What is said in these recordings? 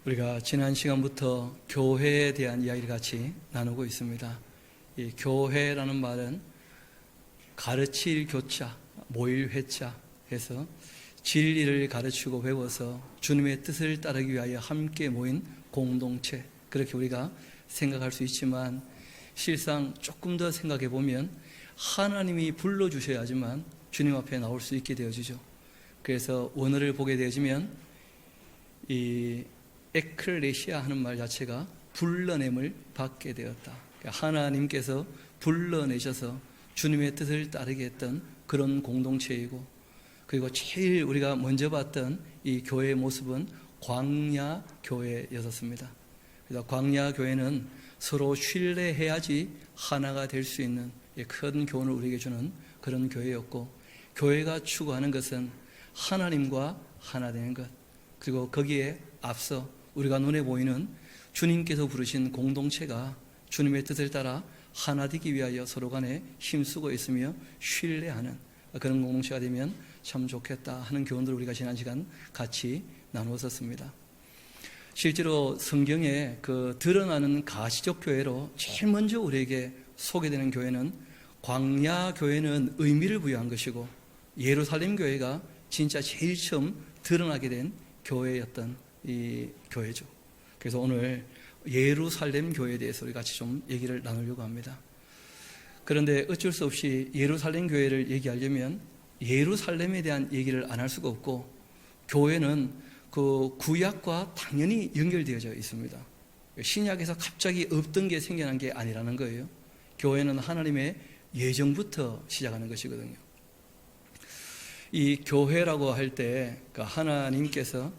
우리가 지난 시간부터 교회에 대한 이야기를 같이 나누고 있습니다. 이 교회라는 말은 가르칠 교자, 모일 회자 해서 진리를 가르치고 배워서 주님의 뜻을 따르기 위하여 함께 모인 공동체, 그렇게 우리가 생각할 수 있지만 실상 조금 더 생각해 보면 하나님이 불러주셔야지만 주님 앞에 나올 수 있게 되어지죠. 그래서 원어를 보게 되어지면 이 에클레시아 하는 말 자체가 불러냄을 받게 되었다. 하나님께서 불러내셔서 주님의 뜻을 따르게 했던 그런 공동체이고, 그리고 제일 우리가 먼저 봤던 이 교회의 모습은 광야 교회였었습니다. 그래서 광야 교회는 서로 신뢰해야지 하나가 될 수 있는 큰 교훈을 우리에게 주는 그런 교회였고, 교회가 추구하는 것은 하나님과 하나 되는 것, 그리고 거기에 앞서 우리가 눈에 보이는 주님께서 부르신 공동체가 주님의 뜻을 따라 하나 되기 위하여 서로 간에 힘쓰고 있으며 신뢰하는 그런 공동체가 되면 참 좋겠다 하는 교훈들을 우리가 지난 시간 같이 나누었습니다. 실제로 성경에 그 드러나는 가시적 교회로 제일 먼저 우리에게 소개되는 교회는 광야 교회는 의미를 부여한 것이고, 예루살렘 교회가 진짜 제일 처음 드러나게 된 교회였던 이 교회죠. 그래서 오늘 예루살렘 교회에 대해서 우리 같이 좀 얘기를 나누려고 합니다. 그런데 어쩔 수 없이 예루살렘 교회를 얘기하려면 예루살렘에 대한 얘기를 안 할 수가 없고, 교회는 그 구약과 당연히 연결되어져 있습니다. 신약에서 갑자기 없던 게 생겨난 게 아니라는 거예요. 교회는 하나님의 예정부터 시작하는 것이거든요. 이 교회라고 할 때 하나님께서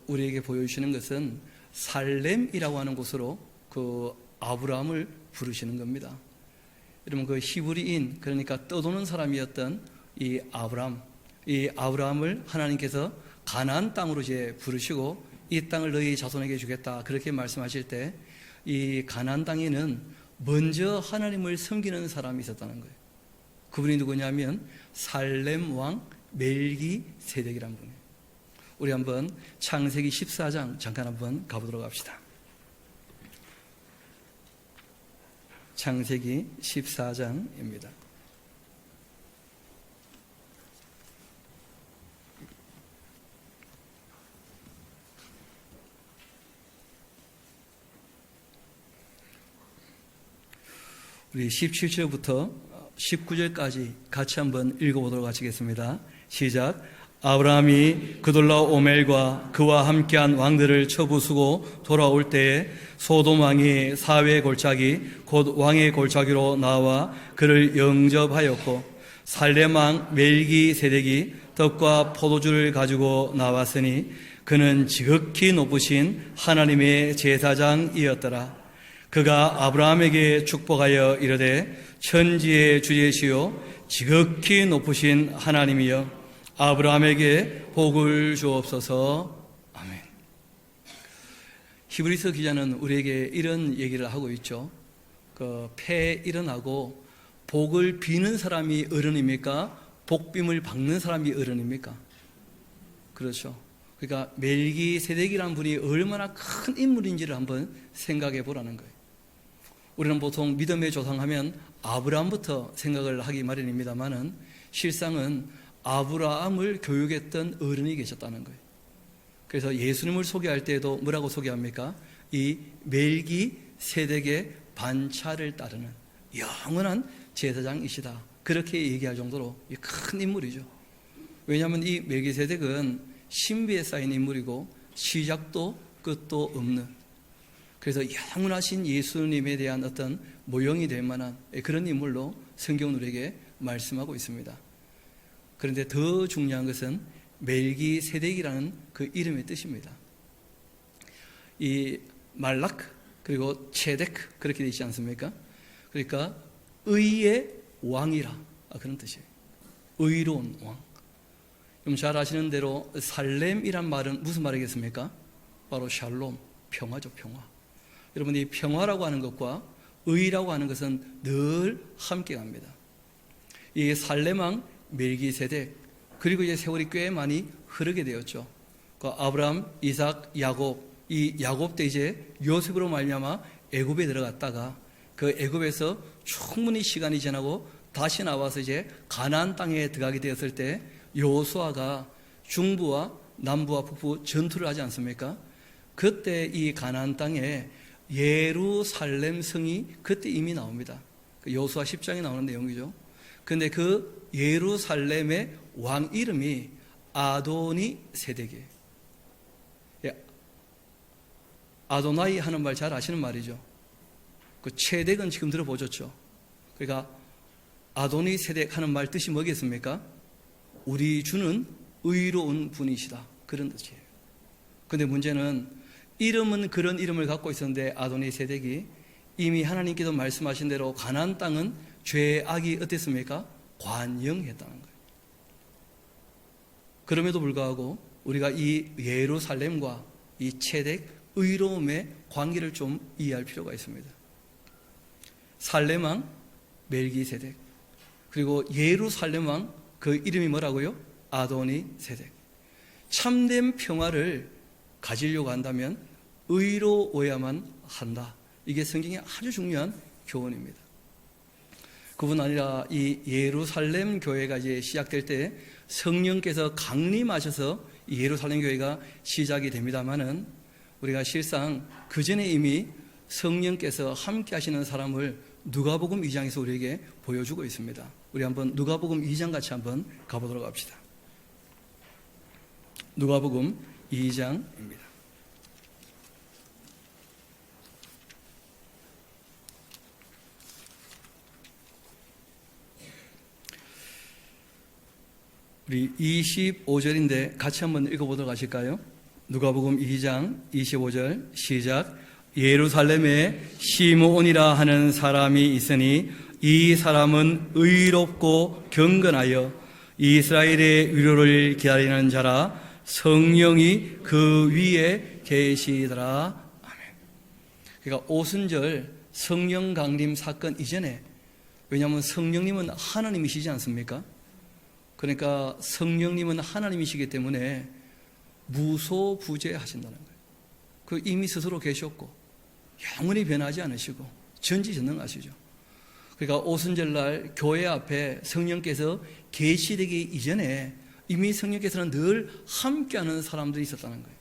우리에게 보여주시는 것은 살렘이라고 하는 곳으로 아브라함을 부르시는 겁니다. 여러분, 그 히브리인, 그러니까 떠도는 사람이었던 이 아브라함을 하나님께서 가나안 땅으로 이제 부르시고 이 땅을 너희 자손에게 주겠다 그렇게 말씀하실 때, 이 가나안 땅에는 먼저 하나님을 섬기는 사람이 있었다는 거예요. 그분이 누구냐면 살렘 왕 멜기세덱이라는 분이에요. 우리 한번 창세기 14장 잠깐 한번 가보도록 합시다. 창세기 14장입니다. 우리 17절부터 19절까지 같이 한번 읽어보도록 하시겠습니다. 시작. 아브라함이 그돌라오멜과 그와 함께한 왕들을 쳐부수고 돌아올 때에 소돔 왕이 사회 골짜기 곧 왕의 골짜기로 나와 그를 영접하였고, 살렘 왕 멜기세덱이 떡과 포도주를 가지고 나왔으니 그는 지극히 높으신 하나님의 제사장이었더라. 그가 아브라함에게 축복하여 이르되 천지의 주제시요 지극히 높으신 하나님이여 아브라함에게 복을 주옵소서. 아멘. 히브리서 기자는 우리에게 이런 얘기를 하고 있죠. 패에 일어나고 복을 비는 사람이 어른입니까? 복빔을 받는 사람이 어른입니까? 그렇죠. 그러니까 멜기세덱이라는 분이 얼마나 큰 인물인지를 한번 생각해 보라는 거예요. 우리는 보통 믿음의 조상하면 아브라함부터 생각을 하기 마련입니다만은 실상은 아브라함을 교육했던 어른이 계셨다는 거예요. 그래서 예수님을 소개할 때에도 뭐라고 소개합니까? 이 멜기세덱의 반차를 따르는 영원한 제사장이시다, 그렇게 얘기할 정도로 큰 인물이죠. 왜냐하면 이 멜기세덱은 신비에 쌓인 인물이고 시작도 끝도 없는, 그래서 영원하신 예수님에 대한 어떤 모형이 될 만한 그런 인물로 성경은 우리에게 말씀하고 있습니다. 그런데 더 중요한 것은 멜기세덱이라는 그 이름의 뜻입니다. 이 말락 그리고 체덱 그렇게 되어 있지 않습니까? 그러니까 의의 왕이라, 그런 뜻이에요. 의로운 왕. 좀 잘 아시는 대로 살렘이란 말은 무슨 말이겠습니까? 바로 샬롬, 평화죠, 평화. 여러분, 이 평화라고 하는 것과 의라고 하는 것은 늘 함께 갑니다. 이 살렘 왕 멜기세덱, 그리고 이제 세월이 꽤 많이 흐르게 되었죠. 그 아브라함, 이삭, 야곱, 이 야곱 때 이제 요셉으로 말미암아 애굽에 들어갔다가 그 애굽에서 충분히 시간이 지나고 다시 나와서 이제 가나안 땅에 들어가게 되었을 때 여호수아가 중부와 남부와 북부 전투를 하지 않습니까? 그때 이 가나안 땅에 예루살렘 성이 그때 이미 나옵니다. 여호수아 10장에 나오는 내용이죠. 그런데 그 예루살렘의 왕 이름이 아도니 세덱이에요. 아도나이 하는 말 잘 아시는 말이죠. 그 체덱은 지금 들어보셨죠. 그러니까 아도니 세덱 하는 말 뜻이 뭐겠습니까? 우리 주는 의로운 분이시다, 그런 뜻이에요. 그런데 문제는 이름은 그런 이름을 갖고 있었는데 아도니 세덱이 이미 하나님께서 말씀하신 대로 가나안 땅은 죄악이 어땠습니까? 관영했다는 거예요. 그럼에도 불구하고 우리가 이 예루살렘과 이 체덱 의로움의 관계를 좀 이해할 필요가 있습니다. 살렘왕 멜기세덱, 그리고 예루살렘왕 그 이름이 뭐라고요? 아도니 세덱. 참된 평화를 가지려고 한다면 의로워야만 한다. 이게 성경의 아주 중요한 교훈입니다. 그뿐 아니라 이 예루살렘 교회가 이제 시작될 때 성령께서 강림하셔서 이 예루살렘 교회가 시작이 됩니다만은 우리가 실상 그 전에 이미 성령께서 함께 하시는 사람을 누가복음 2장에서 우리에게 보여주고 있습니다. 우리 한번 누가복음 2장 같이 한번 가보도록 합시다. 누가복음 2장입니다. 우리 25절인데 같이 한번 읽어보도록 하실까요? 누가복음 2장 25절 시작. 예루살렘에 시므온이라 하는 사람이 있으니 이 사람은 의롭고 경건하여 이스라엘의 위로를 기다리는 자라, 성령이 그 위에 계시더라. 아멘. 그러니까 오순절 성령 강림 사건 이전에, 왜냐하면 성령님은 하나님이시지 않습니까? 그러니까 성령님은 하나님이시기 때문에 무소부재하신다는 거예요. 그 이미 스스로 계셨고 영원히 변하지 않으시고 전지전능하시죠. 그러니까 오순절날 교회 앞에 성령께서 계시되기 이전에 이미 성령께서는 늘 함께하는 사람들이 있었다는 거예요.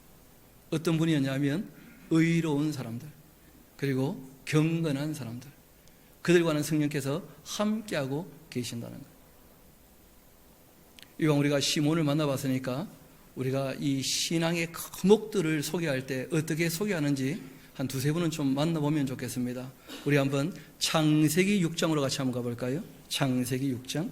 어떤 분이었냐면 의로운 사람들, 그리고 경건한 사람들, 그들과는 성령께서 함께하고 계신다는 거예요. 이왕 우리가 시몬을 만나봤으니까 우리가 이 신앙의科目들을 소개할 때 어떻게 소개하는지 한 두세 분은 좀 만나보면 좋겠습니다. 우리 한번 창세기 6장으로 같이 한번 가볼까요? 창세기 6장.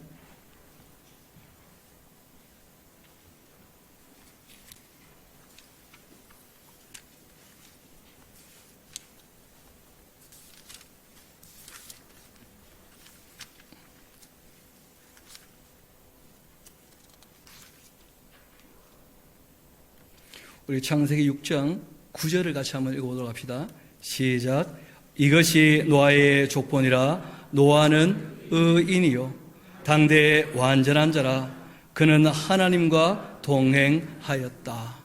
우리 창세기 6장 9절을 같이 한번 읽어보도록 합시다. 시작. 이것이 노아의 족본이라. 노아는 의인이요 당대의 완전한 자라. 그는 하나님과 동행하였다.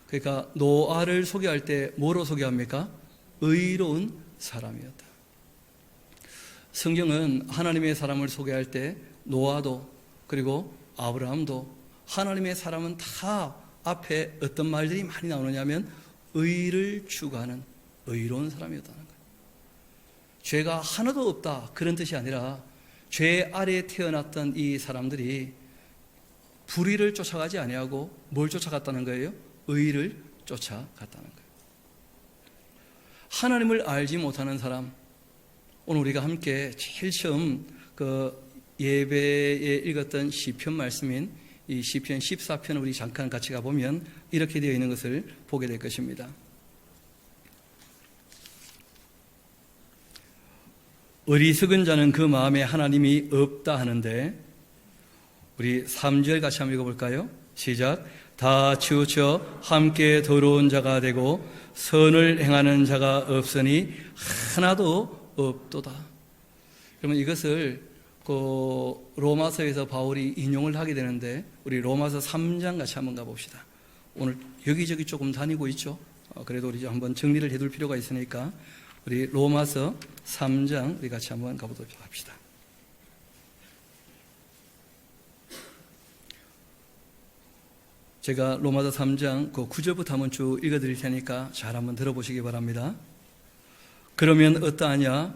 그러니까 노아를 소개할 때 뭐로 소개합니까? 의로운 사람이었다. 성경은 하나님의 사람을 소개할 때 노아도 그리고 아브라함도 하나님의 사람은 다 앞에 어떤 말들이 많이 나오느냐면 의를 추구하는 의로운 사람이었다는 거예요. 죄가 하나도 없다 그런 뜻이 아니라 죄 아래에 태어났던 이 사람들이 불의를 쫓아가지 아니하고 뭘 쫓아갔다는 거예요? 의를 쫓아갔다는 거예요. 하나님을 알지 못하는 사람, 오늘 우리가 함께 제일 처음 그 예배에 읽었던 시편 말씀인 이 시편 14편을 우리 잠깐 같이 가보면 이렇게 되어 있는 것을 보게 될 것입니다. 어리석은 자는 그 마음에 하나님이 없다 하는데, 우리 3절 같이 한번 읽어볼까요? 시작. 다 치우쳐 함께 더러운 자가 되고 선을 행하는 자가 없으니 하나도 없도다. 그러면 이것을 로마서에서 바울이 인용을 하게 되는데 우리 로마서 3장 같이 한번 가봅시다. 오늘 여기저기 조금 다니고 있죠. 그래도 우리 한번 정리를 해둘 필요가 있으니까 우리 로마서 3장 우리 같이 한번 가보도록 합시다. 제가 로마서 3장 그 9절부터 한번 쭉 읽어드릴 테니까 잘 한번 들어보시기 바랍니다. 그러면 어떠하냐?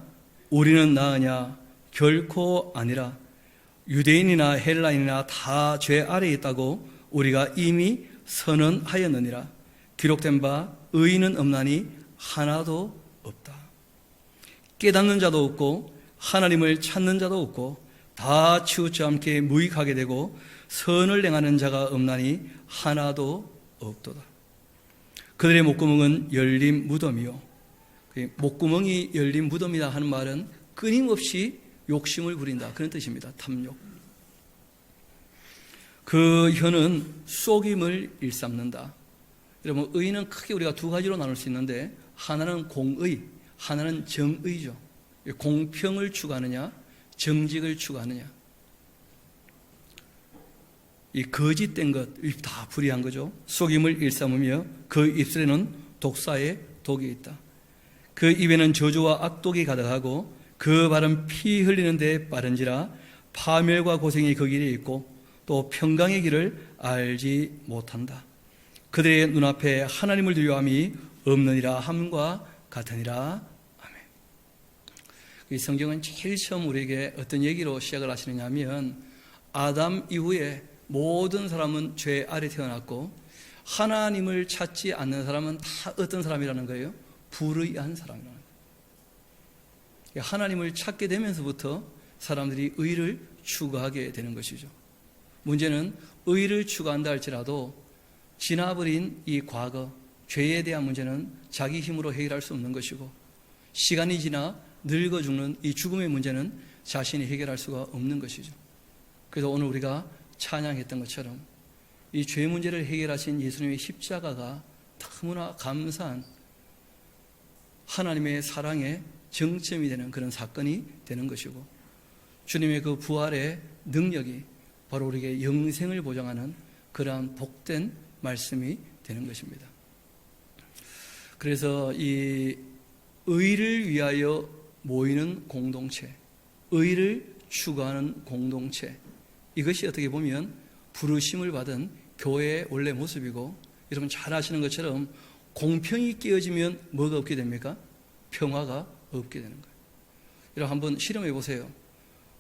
우리는 나으냐? 결코 아니라. 유대인이나 헬라인이나 다 죄 아래에 있다고 우리가 이미 선언하였느니라. 기록된 바 의인은 없나니 하나도 없다. 깨닫는 자도 없고 하나님을 찾는 자도 없고 다 치우쳐 함께 무익하게 되고 선을 행하는 자가 없나니 하나도 없도다. 그들의 목구멍은 열린 무덤이요. 목구멍이 열린 무덤이다 하는 말은 끊임없이 욕심을 부린다 그런 뜻입니다. 탐욕. 그 혀는 속임을 일삼는다. 여러분, 의는 크게 우리가 두 가지로 나눌 수 있는데 하나는 공의, 하나는 정의죠. 공평을 추구하느냐, 정직을 추구하느냐. 이 거짓된 것 다 불의한 거죠. 속임을 일삼으며 그 입술에는 독사의 독이 있다. 그 입에는 저주와 악독이 가득하고 그 발은 피 흘리는 데 빠른지라. 파멸과 고생이 그 길에 있고 또 평강의 길을 알지 못한다. 그들의 눈앞에 하나님을 두려움이 없느니라 함과 같으니라. 아멘. 이 성경은 제일 처음 우리에게 어떤 얘기로 시작을 하시느냐 하면 아담 이후에 모든 사람은 죄 아래 태어났고 하나님을 찾지 않는 사람은 다 어떤 사람이라는 거예요? 불의한 사람이라는 거예요. 하나님을 찾게 되면서부터 사람들이 의를 추구하게 되는 것이죠. 문제는 의를 추구한다 할지라도 지나버린 이 과거, 죄에 대한 문제는 자기 힘으로 해결할 수 없는 것이고 시간이 지나 늙어 죽는 이 죽음의 문제는 자신이 해결할 수가 없는 것이죠. 그래서 오늘 우리가 찬양했던 것처럼 이 죄 문제를 해결하신 예수님의 십자가가 너무나 감사한 하나님의 사랑의 정점이 되는 그런 사건이 되는 것이고 주님의 그 부활의 능력이 바로 우리에게 영생을 보장하는 그러한 복된 말씀이 되는 것입니다. 그래서 이 의를 위하여 모이는 공동체, 의를 추구하는 공동체, 이것이 어떻게 보면 부르심을 받은 교회의 원래 모습이고 여러분 잘 아시는 것처럼 공평이 깨어지면 뭐가 없게 됩니까? 평화가 없게 되는 거예요. 여러분 한번 실험해 보세요.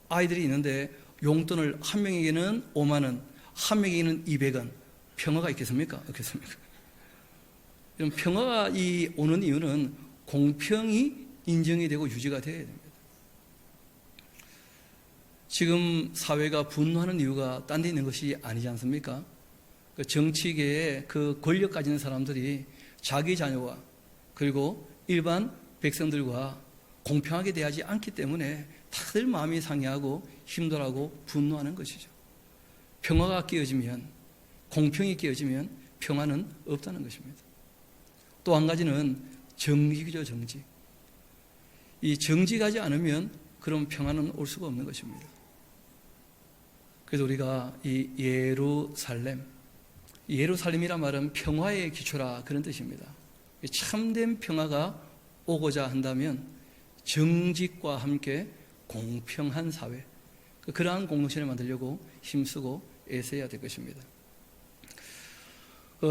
아이들이 있는데 용돈을 한 명에게는 5만 원, 한 명에게는 200원. 평화가 있겠습니까? 없겠습니까? 여러분 평화가 오는 이유는 공평이 인정이 되고 유지가 되어야 됩니다. 지금 사회가 분노하는 이유가 딴 데 있는 것이 아니지 않습니까? 그 정치계에 그 권력 가진 사람들이 자기 자녀와 그리고 일반 백성들과 공평하게 대하지 않기 때문에 다들 마음이 상해하고 힘들어하고 분노하는 것이죠. 평화가 깨어지면, 공평이 깨어지면 평화는 없다는 것입니다. 또 한 가지는 정직이죠, 정직. 이 정직하지 않으면 그런 평화는 올 수가 없는 것입니다. 그래서 우리가 이 예루살렘이란 말은 평화의 기초라 그런 뜻입니다. 참된 평화가 오고자 한다면 정직과 함께 공평한 사회, 그러한 공동체를 만들려고 힘쓰고 애써야 될 것입니다.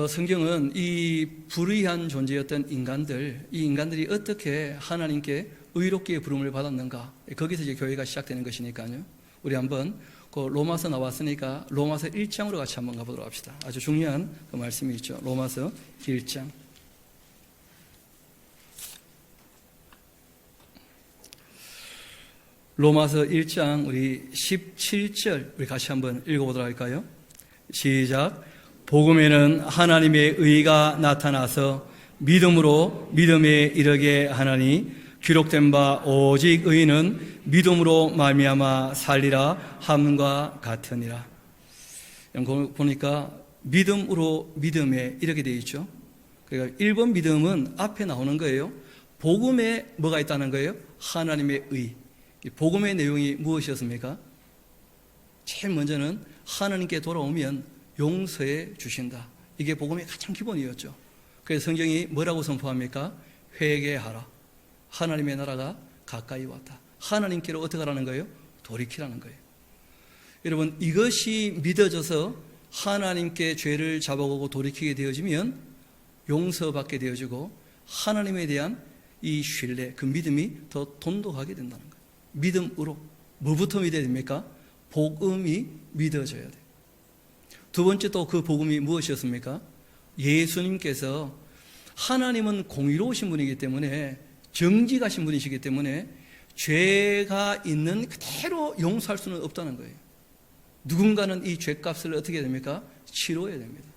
성경은 이 불의한 존재였던 인간들, 이 인간들이 어떻게 하나님께 의롭게 부름을 받았는가, 거기서 이제 교회가 시작되는 것이니까요. 우리 한번 그 로마서 나왔으니까 로마서 1장으로 같이 한번 가보도록 합시다. 아주 중요한 그 말씀이 있죠. 로마서 1장. 로마서 1장 우리 17절 우리 같이 한번 읽어보도록 할까요? 시작. 복음에는 하나님의 의가 나타나서 믿음으로 믿음에 이르게 하나니 기록된 바 오직 의인은 믿음으로 말미암아 살리라 함과 같으니라. 보니까 믿음으로 믿음에 이렇게 되어 있죠. 그러니까 1번 믿음은 앞에 나오는 거예요. 복음에 뭐가 있다는 거예요? 하나님의 의. 복음의 내용이 무엇이었습니까? 제일 먼저는 하나님께 돌아오면 용서해 주신다. 이게 복음의 가장 기본이었죠. 그래서 성경이 뭐라고 선포합니까? 회개하라. 하나님의 나라가 가까이 왔다. 하나님께로 어떻게 하라는 거예요? 돌이키라는 거예요. 여러분, 이것이 믿어져서 하나님께 죄를 잡아오고 돌이키게 되어지면 용서받게 되어지고 하나님에 대한 이 신뢰, 그 믿음이 더 돈독하게 된다는 거예요. 믿음으로. 뭐부터 믿어야 됩니까? 복음이 믿어져야 돼요. 두 번째 또 그 복음이 무엇이었습니까? 예수님께서 하나님은 공의로우신 분이기 때문에 정직하신 분이시기 때문에 죄가 있는 그대로 용서할 수는 없다는 거예요. 누군가는 이 죄값을 어떻게 해야 됩니까? 치러야 됩니다.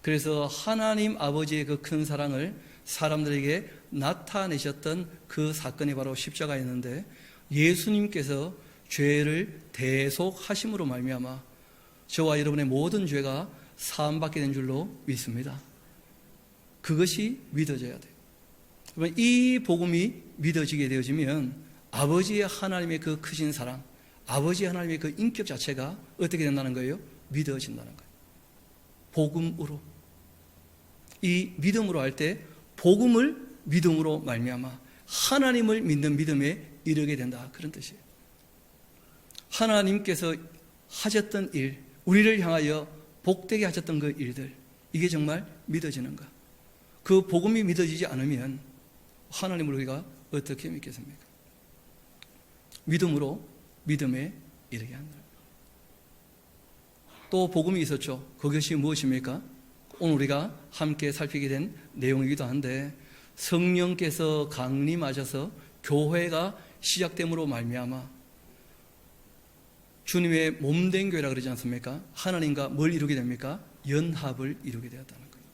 그래서 하나님 아버지의 그 큰 사랑을 사람들에게 나타내셨던 그 사건이 바로 십자가였는데 예수님께서 죄를 대속하심으로 말미암아 저와 여러분의 모든 죄가 사함받게 된 줄로 믿습니다. 그것이 믿어져야 돼요. 이 복음이 믿어지게 되어지면 아버지의 하나님의 그 크신 사랑, 아버지의 하나님의 그 인격 자체가 어떻게 된다는 거예요? 믿어진다는 거예요. 복음으로. 이 믿음으로 할 때 복음을 믿음으로 말미암아 하나님을 믿는 믿음에 이르게 된다. 그런 뜻이에요. 하나님께서 하셨던 일, 우리를 향하여 복되게 하셨던 그 일들, 이게 정말 믿어지는가? 그 복음이 믿어지지 않으면 하나님을 우리가 어떻게 믿겠습니까? 믿음으로 믿음에 이르게 한다. 또 복음이 있었죠. 그것이 무엇입니까? 오늘 우리가 함께 살피게 된 내용이기도 한데 성령께서 강림하셔서 교회가 시작됨으로 말미암아 주님의 몸된 교회라 그러지 않습니까? 하나님과 뭘 이루게 됩니까? 연합을 이루게 되었다는 거예요.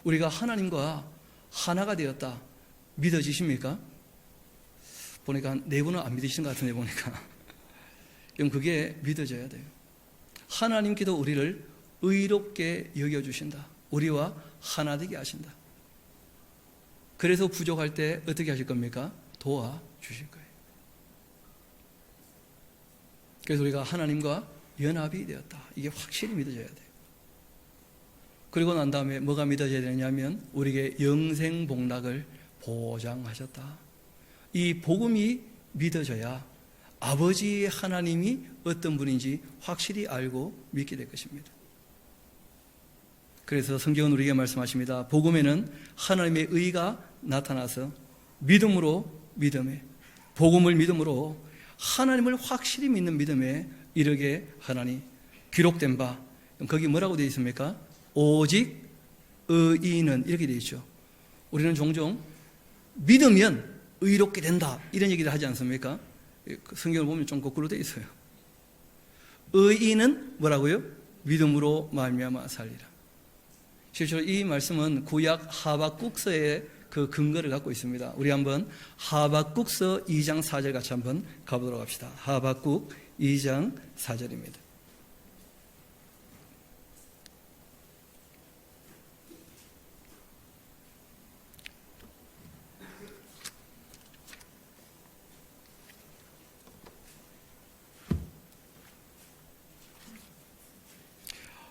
우리가 하나님과 하나가 되었다. 믿어지십니까? 보니까 한 4분은 안 믿으시는 것 같은데 보니까. 그럼 그게 믿어져야 돼요. 하나님께도 우리를 의롭게 여겨주신다. 우리와 하나 되게 하신다. 그래서 부족할 때 어떻게 하실 겁니까? 도와주실 거예요. 그래서 우리가 하나님과 연합이 되었다. 이게 확실히 믿어져야 돼요. 그리고 난 다음에 뭐가 믿어져야 되냐면 우리에게 영생 복락을 보장하셨다. 이 복음이 믿어져야 아버지 하나님이 어떤 분인지 확실히 알고 믿게 될 것입니다. 그래서 성경은 우리에게 말씀하십니다. 복음에는 하나님의 의가 나타나서 믿음으로 믿음에, 복음을 믿음으로 하나님을 확실히 믿는 믿음에 이르게 하나니 기록된 바, 거기 뭐라고 되어 있습니까? 오직 의인은, 이렇게 되어 있죠. 우리는 종종 믿으면 의롭게 된다 이런 얘기를 하지 않습니까? 성경을 보면 좀 거꾸로 되어 있어요. 의인은 뭐라고요? 믿음으로 말미암아 살리라. 실제로 이 말씀은 구약 하박국서의 그 근거를 갖고 있습니다. 우리 한번 하박국서 2장 4절 같이 한번 가보도록 합시다. 하박국 2장 4절입니다.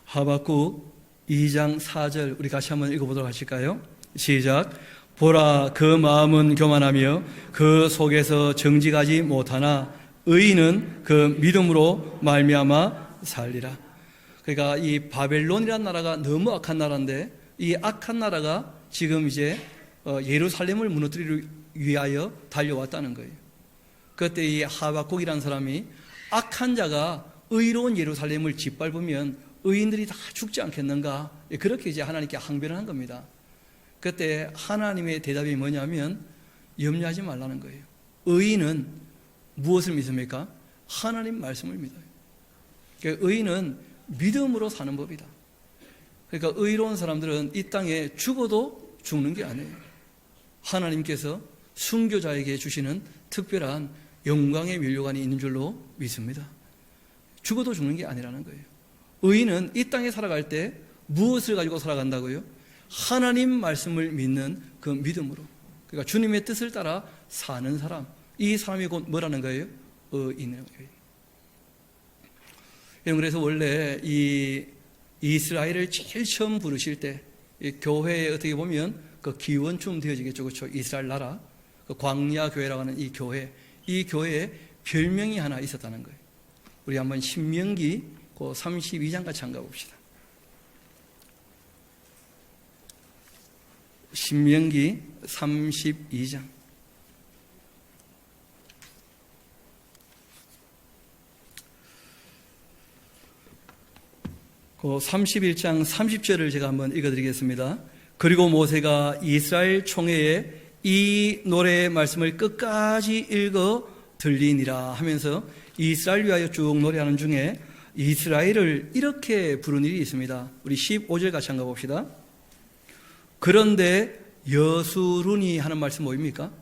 하박국 2장 4절 우리 같이 한번 읽어보도록 하실까요? 시작. 보라, 그 마음은 교만하며 그 속에서 정직하지 못하나 의인은 그 믿음으로 말미암아 살리라. 그러니까 이 바벨론이라는 나라가 너무 악한 나라인데 이 악한 나라가 지금 이제 예루살렘을 무너뜨리기 위하여 달려왔다는 거예요. 그때 이 하박국이라는 사람이 악한 자가 의로운 예루살렘을 짓밟으면 의인들이 다 죽지 않겠는가? 그렇게 이제 하나님께 항변을 한 겁니다. 그때 하나님의 대답이 뭐냐면 염려하지 말라는 거예요. 의인은 무엇을 믿습니까? 하나님 말씀을 믿어요. 그러니까 의인은 믿음으로 사는 법이다. 그러니까 의로운 사람들은 이 땅에 죽어도 죽는 게 아니에요. 하나님께서 순교자에게 주시는 특별한 영광의 면류관이 있는 줄로 믿습니다. 죽어도 죽는 게 아니라는 거예요. 의인은 이 땅에 살아갈 때 무엇을 가지고 살아간다고요? 하나님 말씀을 믿는 그 믿음으로. 그러니까 주님의 뜻을 따라 사는 사람. 이 사람이 곧 뭐라는 거예요? 의인이라는 거예요. 그래서 원래 이 이스라엘을 제일 처음 부르실 때 이 교회에 어떻게 보면 그 기원쯤 되어지겠죠. 그렇죠? 이스라엘 나라, 그 광야 교회라고 하는 이 교회에 별명이 하나 있었다는 거예요. 우리 한번 신명기 그 32장 같이 한가 봅시다. 신명기 32장. 그 31장 30절을 제가 한번 읽어드리겠습니다. 그리고 모세가 이스라엘 총회에 이 노래의 말씀을 끝까지 읽어 들리니라 하면서 이스라엘 위하여 쭉 노래하는 중에 이스라엘을 이렇게 부른 일이 있습니다. 우리 15절 같이 한번 봅시다. 그런데 여수룬이 하는 말씀 뭐입니까?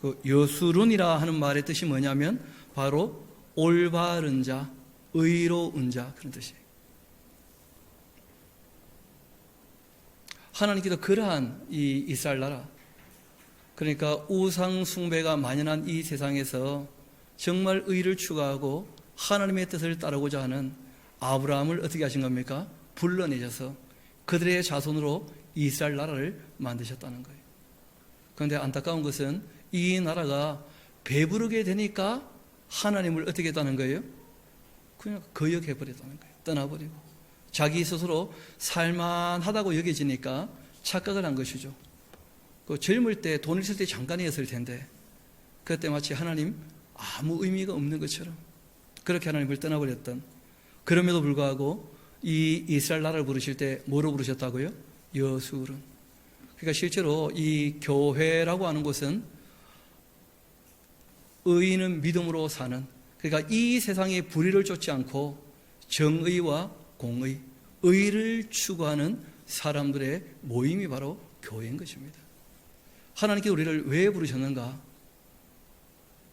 그 여수룬이라 하는 말의 뜻이 뭐냐면 바로 올바른 자, 의로운 자, 그런 뜻이에요. 하나님께서 그러한 이 이스라엘 나라, 그러니까 우상 숭배가 만연한 이 세상에서 정말 의를 추구하고 하나님의 뜻을 따르고자 하는 아브라함을 어떻게 하신 겁니까? 불러내셔서 그들의 자손으로 이스라엘 나라를 만드셨다는 거예요. 그런데 안타까운 것은 이 나라가 배부르게 되니까 하나님을 어떻게 했다는 거예요? 그냥 거역해버렸다는 거예요. 떠나버리고 자기 스스로 살만하다고 여겨지니까 착각을 한 것이죠. 그 젊을 때 돈 있을 때 잠깐이었을 텐데 그때 마치 하나님 아무 의미가 없는 것처럼 그렇게 하나님을 떠나버렸던, 그럼에도 불구하고 이 이스라엘 나라를 부르실 때 뭐로 부르셨다고요? 여수룬. 그러니까 실제로 이 교회라고 하는 곳은 의인은 믿음으로 사는, 그러니까 이 세상의 불의를 쫓지 않고 정의와 공의, 의를 추구하는 사람들의 모임이 바로 교회인 것입니다. 하나님께 우리를 왜 부르셨는가?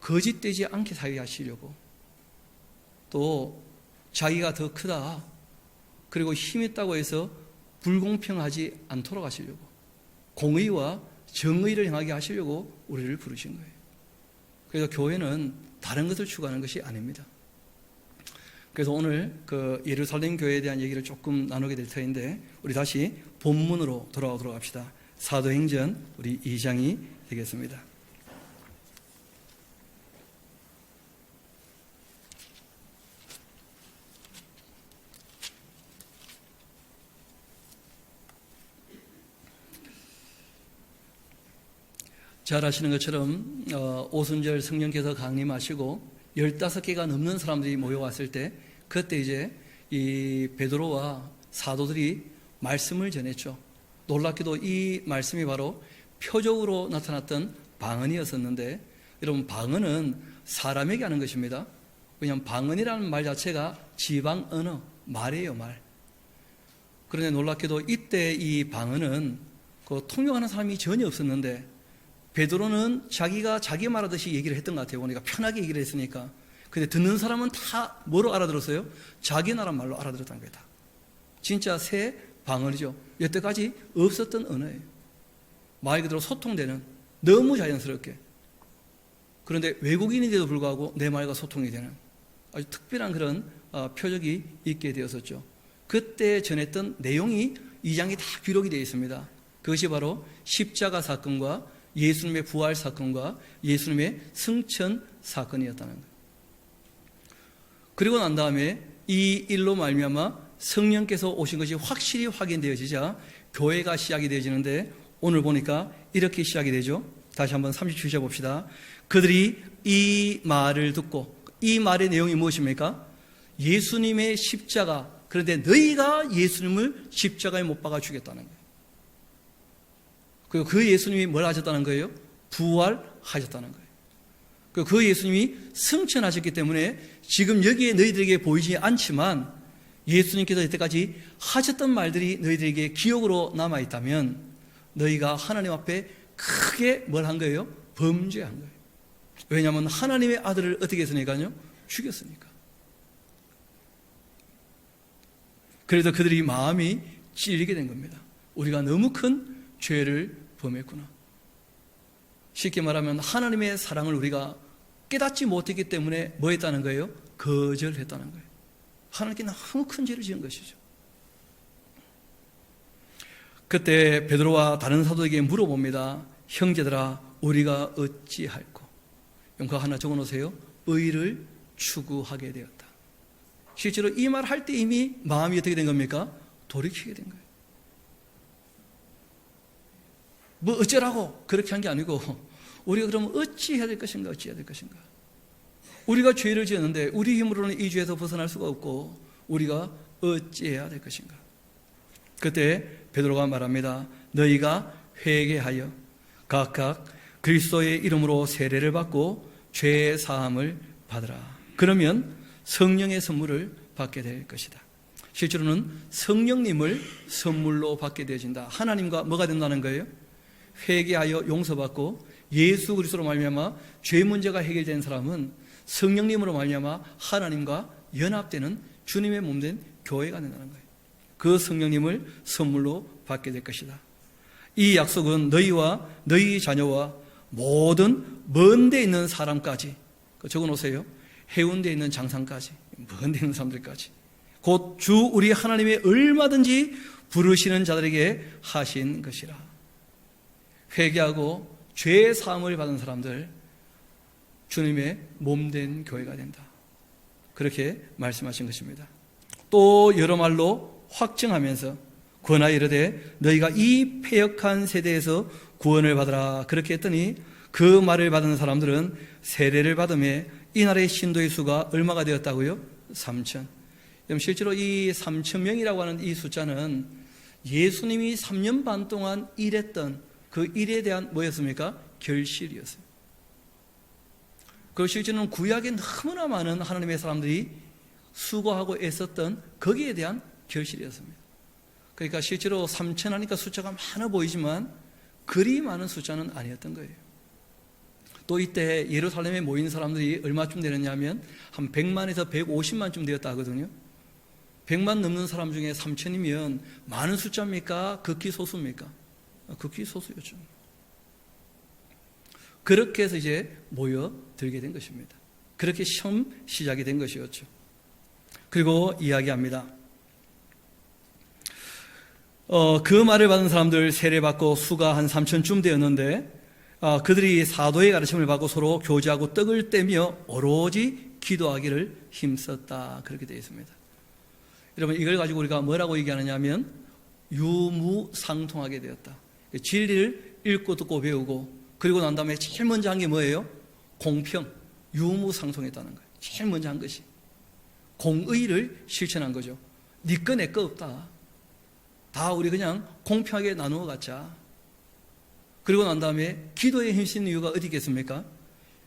거짓되지 않게 살게 하시려고, 또 자기가 더 크다, 그리고 힘 있다고 해서 불공평하지 않도록 하시려고, 공의와 정의를 행하게 하시려고 우리를 부르신 거예요. 그래서 교회는 다른 것을 추구하는 것이 아닙니다. 그래서 오늘 그 예루살렘 교회에 대한 얘기를 조금 나누게 될 터인데, 우리 다시 본문으로 돌아오도록 합시다. 사도행전 우리 2장이 되겠습니다. 잘 아시는 것처럼 오순절 성령께서 강림하시고 15개가 넘는 사람들이 모여왔을 때, 그때 이제 이 베드로와 사도들이 말씀을 전했죠. 놀랍게도 이 말씀이 바로 표적으로 나타났던 방언이었었는데, 여러분 방언은 사람에게 하는 것입니다. 왜냐하면 방언이라는 말 자체가 지방 언어, 말이에요, 말. 그런데 놀랍게도 이때 이 방언은 그 통역하는 사람이 전혀 없었는데, 베드로는 자기가 자기 말하듯이 얘기를 했던 것 같아요. 보니까 편하게 얘기를 했으니까. 근데 듣는 사람은 다 뭐로 알아들었어요? 자기 나라 말로 알아들었다는 거예요. 다. 진짜 새 방언이죠. 여태까지 없었던 언어예요. 말 그대로 소통되는, 너무 자연스럽게. 그런데 외국인인데도 불구하고 내 말과 소통이 되는 아주 특별한 그런 표적이 있게 되었었죠. 그때 전했던 내용이 이 장이 다 기록이 되어 있습니다. 그것이 바로 십자가 사건과 예수님의 부활 사건과 예수님의 승천 사건이었다는 거예요. 그리고 난 다음에 이 일로 말미암아 성령께서 오신 것이 확실히 확인되어지자 교회가 시작이 되어지는데, 오늘 보니까 이렇게 시작이 되죠. 다시 한번 37절 봅시다. 그들이 이 말을 듣고, 이 말의 내용이 무엇입니까? 예수님의 십자가, 그런데 너희가 예수님을 십자가에 못 박아 죽였다는 거예요. 그리고 그 예수님이 뭘 하셨다는 거예요? 부활하셨다는 거예요. 그리고 그 예수님이 승천하셨기 때문에 지금 여기에 너희들에게 보이지 않지만 예수님께서 이때까지 하셨던 말들이 너희들에게 기억으로 남아있다면 너희가 하나님 앞에 크게 뭘 한 거예요? 범죄한 거예요. 왜냐하면 하나님의 아들을 어떻게 했으니까요? 죽였으니까. 그래서 그들이 마음이 찔리게 된 겁니다. 우리가 너무 큰 죄를 범했구나. 쉽게 말하면 하나님의 사랑을 우리가 깨닫지 못했기 때문에 뭐 했다는 거예요? 거절했다는 거예요. 하나님께 너무 큰 죄를 지은 것이죠. 그때 베드로와 다른 사도에게 물어봅니다. 형제들아, 우리가 어찌할꼬? 그거 하나 적어놓으세요. 의를 추구하게 되었다. 실제로 이 말 할 때 이미 마음이 어떻게 된 겁니까? 돌이키게 된 거예요. 뭐 어쩌라고 그렇게 한 게 아니고, 우리가 그러면 어찌 해야 될 것인가, 어찌 해야 될 것인가. 우리가 죄를 지었는데 우리 힘으로는 이 죄에서 벗어날 수가 없고, 우리가 어찌해야 될 것인가. 그때 베드로가 말합니다. 너희가 회개하여 각각 그리스도의 이름으로 세례를 받고 죄 사함을 받으라. 그러면 성령의 선물을 받게 될 것이다. 실제로는 성령님을 선물로 받게 되어진다. 하나님과 뭐가 된다는 거예요? 회개하여 용서받고 예수 그리스도로 말미암아 죄 문제가 해결된 사람은 성령님으로 말미암아 하나님과 연합되는 주님의 몸된 교회가 된다는 거예요. 그 성령님을 선물로 받게 될 것이다. 이 약속은 너희와 너희 자녀와 모든 먼 데 있는 사람까지, 적어놓으세요. 해운대에 있는 장상까지, 먼 데 있는 사람들까지, 곧 주 우리 하나님의 얼마든지 부르시는 자들에게 하신 것이라. 회개하고 죄 사함을 받은 사람들, 주님의 몸된 교회가 된다. 그렇게 말씀하신 것입니다. 또 여러 말로 확증하면서 권하여 이르되 너희가 이 패역한 세대에서 구원을 받으라. 그렇게 했더니 그 말을 받은 사람들은 세례를 받음에 이날의 신도의 수가 얼마가 되었다고요? 3,000. 실제로 이 3,000명이라고 하는 이 숫자는 예수님이 3년 반 동안 일했던 그 일에 대한 뭐였습니까? 결실이었어요. 그 실제로는 구약에 너무나 많은 하나님의 사람들이 수고하고 애썼던 거기에 대한 결실이었습니다. 그러니까 실제로 3,000 하니까 숫자가 많아 보이지만 그리 많은 숫자는 아니었던 거예요. 또 이때 예루살렘에 모인 사람들이 얼마쯤 되느냐면 한 100만에서 150만쯤 되었다 하거든요. 100만 넘는 사람 중에 3,000이면 많은 숫자입니까? 극히 소수입니까? 극히 소수였죠. 그렇게 해서 이제 모여들게 된 것입니다. 그렇게 처음 시작이 된 것이었죠. 그리고 이야기합니다. 그 말을 받은 사람들 세례받고 수가 한 3,000쯤 되었는데 그들이 사도의 가르침을 받고 서로 교제하고 떡을 떼며 오로지 기도하기를 힘썼다. 그렇게 되어 있습니다. 여러분, 이걸 가지고 우리가 뭐라고 얘기하느냐 하면 유무상통하게 되었다. 진리를 읽고 듣고 배우고, 그리고 난 다음에 제일 먼저 한 게 뭐예요? 공평, 유무상통했다는 거예요. 제일 먼저 한 것이 공의를 실천한 거죠. 네 거 내 거 없다. 다 우리 그냥 공평하게 나누어 갖자. 그리고 난 다음에 기도에 힘쓰는 이유가 어디 있겠습니까?